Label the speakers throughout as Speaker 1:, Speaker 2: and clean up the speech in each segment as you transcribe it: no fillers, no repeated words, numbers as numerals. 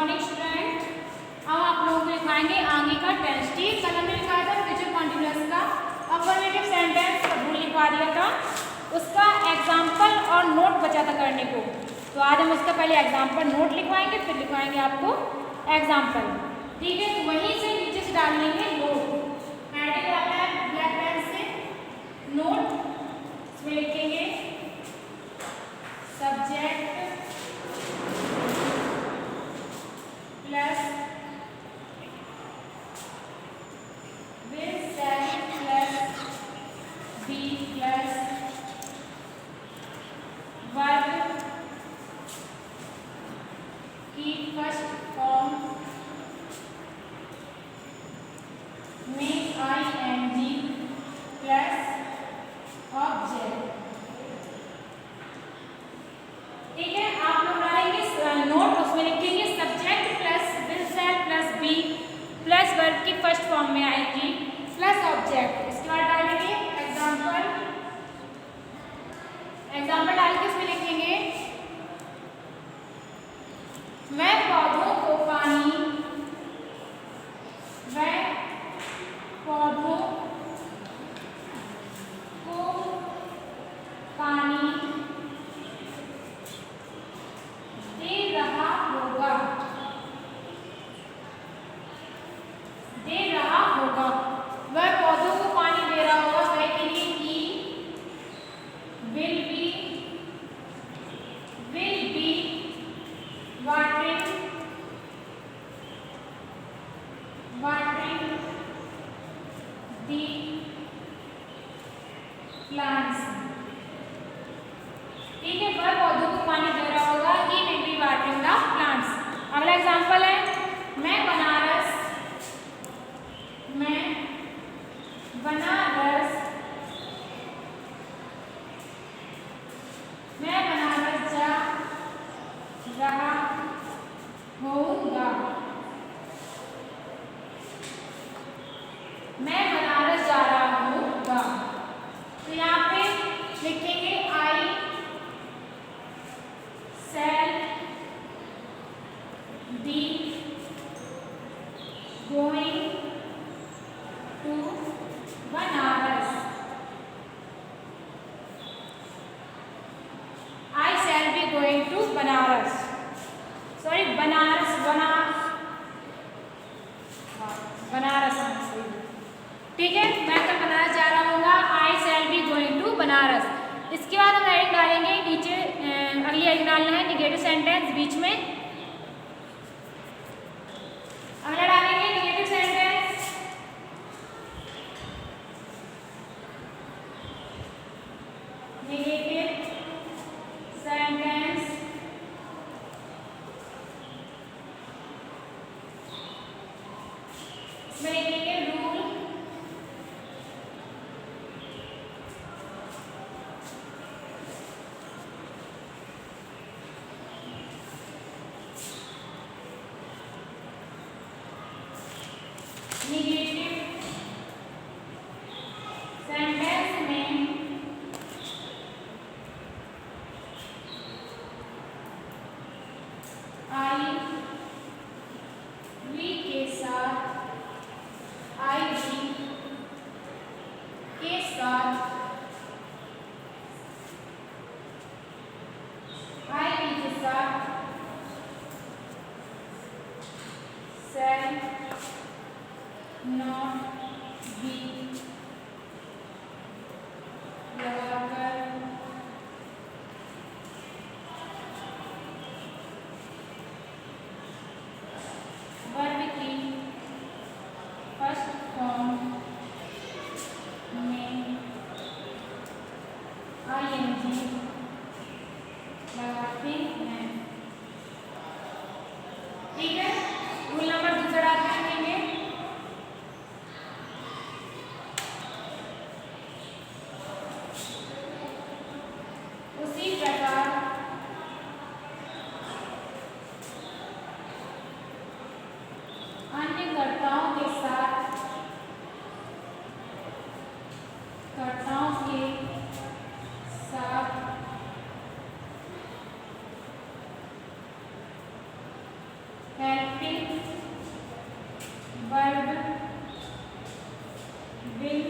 Speaker 1: Morning student. अब आप लोगों को लिखाएंगे आगे का टेंस। ठीक, कल हमने लिखा था फ्यूचर कॉन्टिन्यूअस का अफर्मेटिव सेंटेंस का रूल लिखवा दिया था, उसका एग्जाम्पल और नोट बचा था करने को। तो आज हम उसका पहले एग्जाम्पल नोट लिखवाएंगे, फिर लिखवाएंगे आपको एग्जाम्पल। ठीक है, तो वहीं से नीचे से डाल लेंगे नोट। हेडिंग डालना है ब्लैक पेन से नोट, इसमें लिखेंगे subject plus will shall plus be plus verb की फर्स्ट फॉर्म में आईएनजी प्लस ऑब्जेक्ट। ठीक है, आप लोग डालेंगे नोट, उसमें लिखेंगे subject plus will shall plus be plus verb की फर्स्ट फॉर्म में आएगी प्लस ऑब्जेक्ट। इसके बाद डालेंगे एग्जाम्पल। एग्जाम्पल डाल के उसमें लिखेंगे मैं पौधों को पानी, वह पौधों को पानी दे रहा होगा, दे रहा होगा। वह पौधों को पानी दे रहा होगा, वह के लिए he will be watering the plants. ठीक है, वह पौधों को पानी दे रहा होगा, he will be watering the plants. अगला एग्जांपल है मैं बनारस जा रहा होऊंगा। मैं बनारस जा रहा हूँगा। तो यहाँ पे लिखेंगे I shall be going to Banaras. I shall be going to Banaras, sorry Banaras, Banaras. ठीक है, मैं कल बनारस जा रहा हूँगा, I shall be going to Banaras. इसके बाद हम हेडिंग डालेंगे नीचे, अगली हेडिंग डालना है निगेटिव सेंटेंस बीच में। अगला डालेंगे निगेटिव सेंटेंस। निगेटिव सेंटेंस इसमें लिखेंगे रूल निगेटिव सेंटेंस में आई वी के साथ, आई वी के साथ, आई वी के साथ शैल नॉट बी लगाकर वर्ब की फर्स्ट फॉर्म में आईएनजी लगाते हैं। ठीक है, रूल नंबर दूसरा डालेंगे उसी प्रकार अन्य कर्ताओं के साथ, कर्ताओं के साथ helping verb will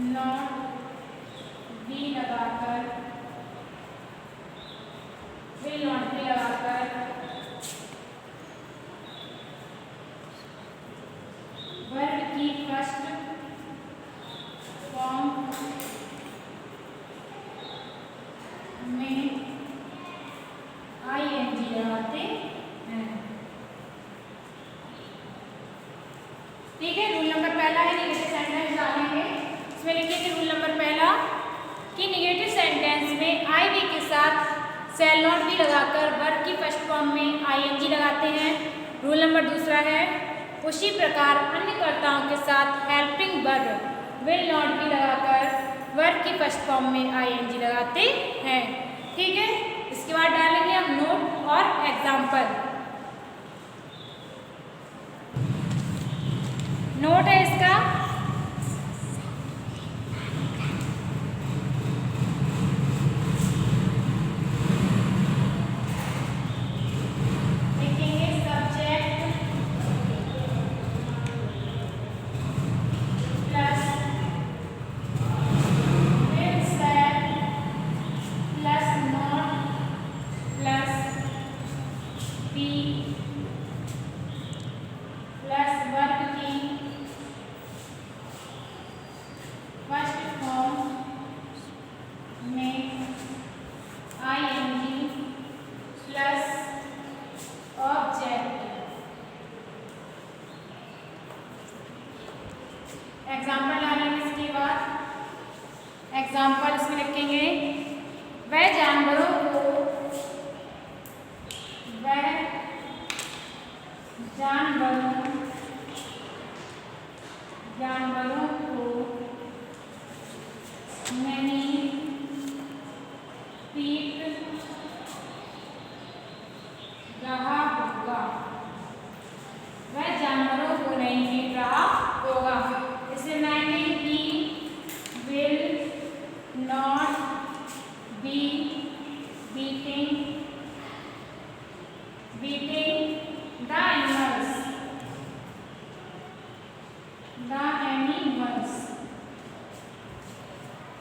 Speaker 1: not be लगाकर वर्ब की फर्स्ट फॉर्म में आईएनजी लगाते हैं। ठीक है, रूल नंबर पहला है नेगेटिव सेंटेंस डालेंगे। इसमें लिखेंगे रूल नंबर पहला कि नेगेटिव सेंटेंस में आई वी के साथ शैल नॉट बी लगाकर वर्ब की फर्स्ट फॉर्म में आईएनजी लगाते हैं। रूल नंबर दूसरा है उसी प्रकार अन्य कर्ताओं के साथ helping verb will not be लगाकर वर्ब की फर्स्ट फॉर्म में आईएनजी लगाते हैं। ठीक है, इसके बाद डालेंगे हम नोट और एग्जाम्पल। नोट है इसका एग्जाम्पल डालेंगे। इसके बाद एग्जाम्पल इसमें लिखेंगे वह जानवरों को नहीं पीट रहा होगा। वह जानवरों को नहीं पीट रहा होगा। इसे बनाएंगे he will not be beating the animals।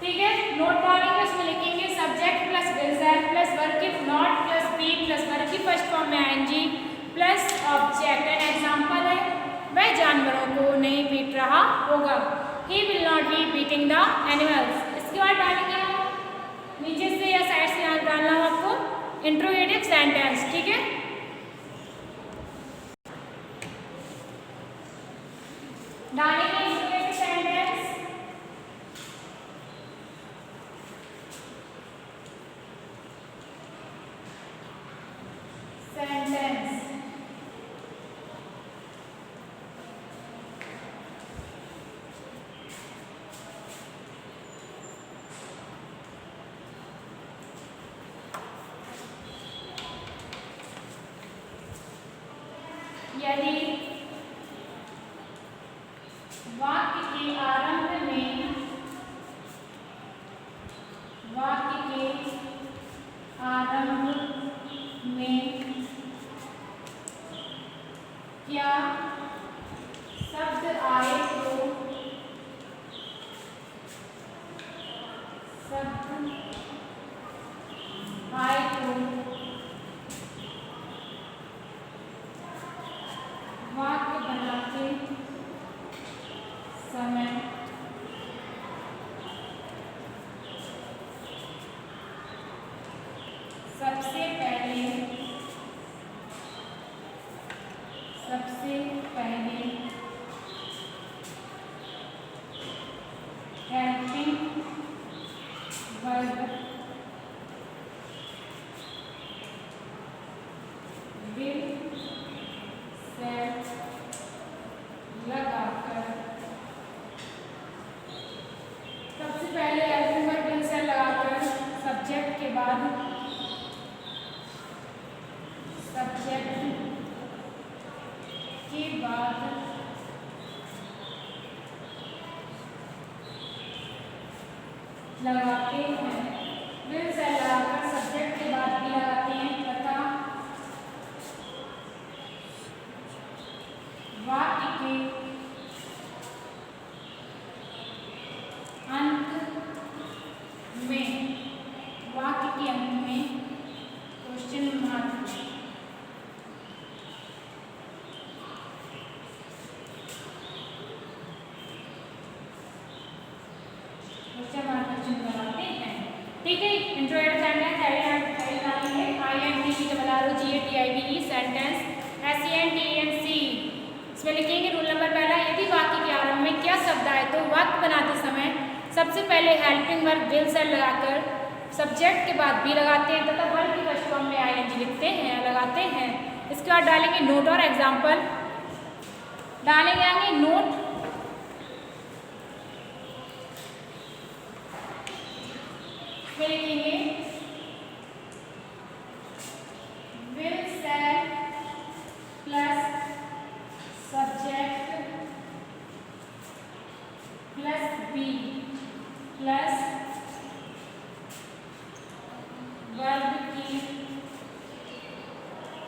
Speaker 1: ठीक है, नोट डालेंगे। उसमें लिखेंगे subject plus will said plus verb की not plus be plus verb की फर्स्ट फॉर्म में ING plus object. And example है वह जानवरों को नहीं पीट रहा होगा। He will not be beating the animals। इसके बाद डालेंगे हम नीचे से या साइड से डालना है आपको इंट्रोगेटिव सेंटेंस। ठीक है, डालेंगे इंट्रोगेटिव सेंटेंस। यदि वाक्य के आरंभ में क्या शब्द आए तो वाक्य बनाते समय सबसे पहले हेल्पिंग वर्ब विल सेड लगाकर सबसे पहले हेल्पिंग वर्ब विल सेड लगाकर सब्जेक्ट के बाद लगाते हैं। विल सेड लगाकर सब्जेक्ट के बाद भी लगाते हैं तथा इसमें लिखेंगे रूल नंबर पहला, यदि वाक्य के आरंभ में क्या शब्द आए तो वाक्य बनाते समय सबसे पहले हेल्पिंग वर्ब विल से लगाकर सब्जेक्ट के बाद भी लगाते हैं तथा वर्ब की फर्स्ट फॉर्म में आईएनजी लिखते हैं लगाते हैं। इसके बाद डालेंगे नोट और एग्जाम्पल, डालेंगे आगे नोट, में लिखेंगे विल से plus subject plus be plus verb की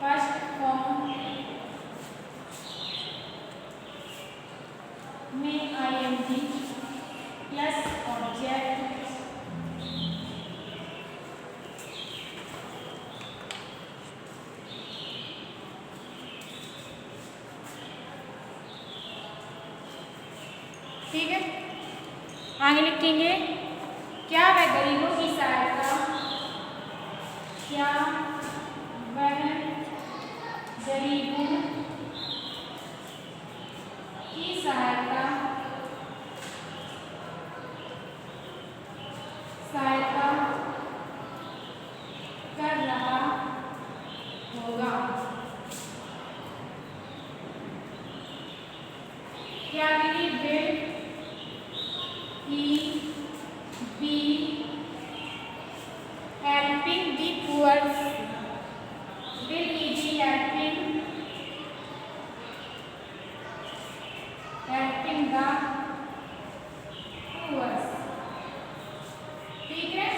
Speaker 1: फर्स्ट फॉर्म में आईएनजी प्लस ऑब्जेक्ट ठीक है। आगे लिखेंगे क्या वह गरीबों की सहायता, क्या वह गरीबों की सहायता कर रहा होगा, क्या will he be helping the poor, will he be helping the poor, ठीक है।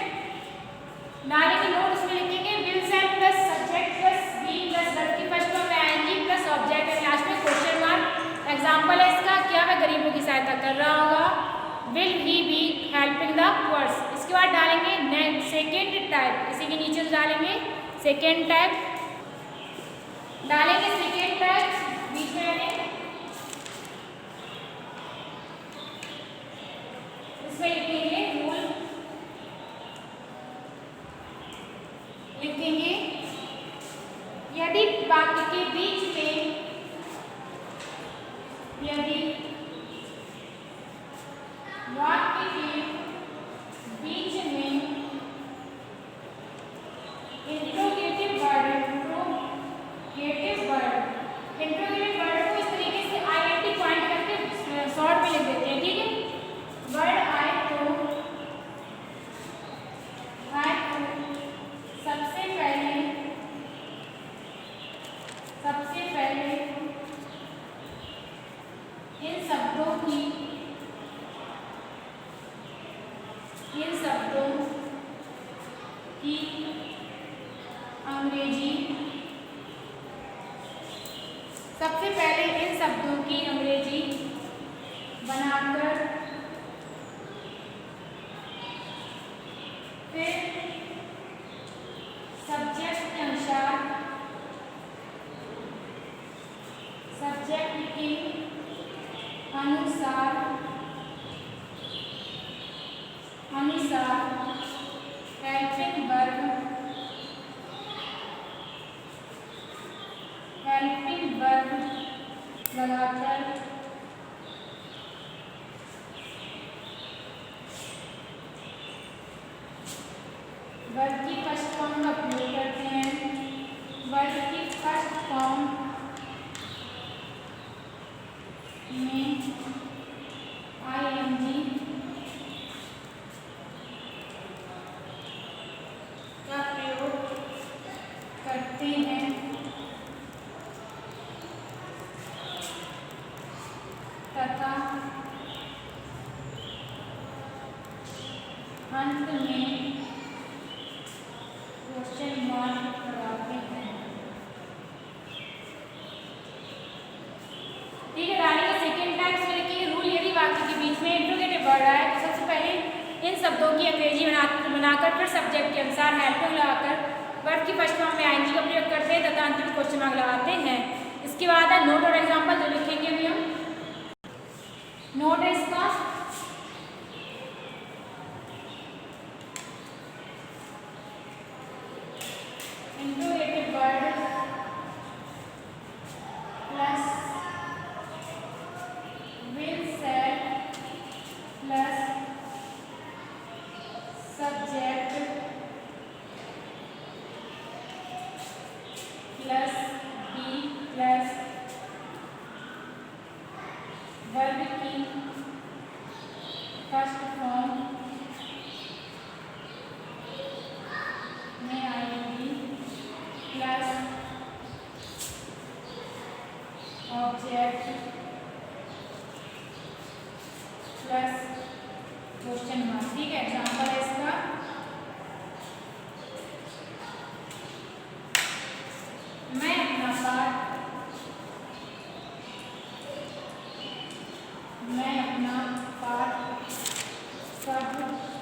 Speaker 1: डालेंगे नोट, उसमें लिखेंगे विल से plus subject plus be plus verb की फर्स्ट फॉर्म में आईएनजी प्लस ऑब्जेक्ट है, लास्ट में क्वेश्चन मार्क। एग्जांपल है इसका, क्या वह गरीबों की सहायता कर रहा होगा, will he be helping the poor. इसके बाद डालेंगे सेकेंड टाइप, इसी के नीचे से डालेंगे सेकेंड टाइप, डालेंगे सेकेंड टाइप बीच में, इसमें लिखेंगे रूल, लिखेंगे यदि वाक्य के बीच में, यदि वाक्य के बीच में इंट्रोगेटिव वर्ड को इस तरीके से आईएनटी पॉइंट करके शॉर्ट में लिख देते हैं, ठीक है। वर्ड आए तो सबसे पहले इन शब्दों की अंग्रेजी, सबसे पहले इन शब्दों की अंग्रेजी बनाकर फिर सब्जेक्ट के अनुसार, सब्जेक्ट के अनुसार हेल्पिंग वर्ब लगाकर वर्ब की फर्स्ट फॉर्म का प्रयोग करते हैं, वर्ब की फर्स्ट फॉर्म में आईएनजी का प्रयोग करते हैं तथा अंत में क्वेश्चन मार्क लगाते हैं, ठीक है। डालेंगे सेकेंड टाइप में लिखेंगे रूल, यदि वाक्य के बीच में इंट्रोगेटिव वर्ड आए तो सबसे पहले इन शब्दों की अंग्रेजी बनाकर फिर सब्जेक्ट के अनुसार हेल्पिंग लगाकर वर्ब की फर्स्ट फॉर्म में आईएनजी का प्रयोग करते हैं तथा अंत में क्वेश्चन मार्क लगाते हैं। इसके बाद है नोट और एग्जाम्पल, जो लिखेंगे अभी हम। नोट है इसका, interrogative word plus object plus question mark. ठीक है, एग्जाम्पल है इसका, मैं अपना पाठ कब याद कर रहा हूँगा।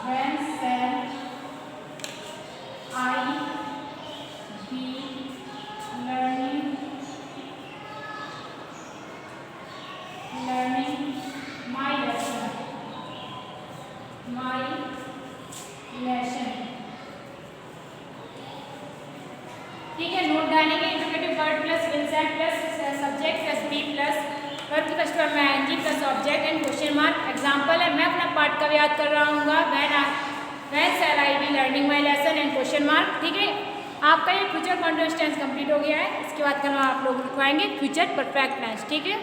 Speaker 1: When shall I be learning my lesson? ठीक है, नोट डालेंगे। इंट्रोगेटिव वर्ड प्लस विल से plus subject plus be plus verb की फर्स्ट फॉर्म में आएंगी plus object and question mark. Example है, मैं अपना पाठ कब याद कर रहा हूँगा। When shall I be learning my lesson and question mark. ठीक है, आपका ये फ्यूचर कॉन्टिन्यूअस टेंस कंप्लीट हो गया है। इसके बाद कल आप लोग लिखवाएंगे फ्यूचर परफेक्ट टेंस। ठीक है।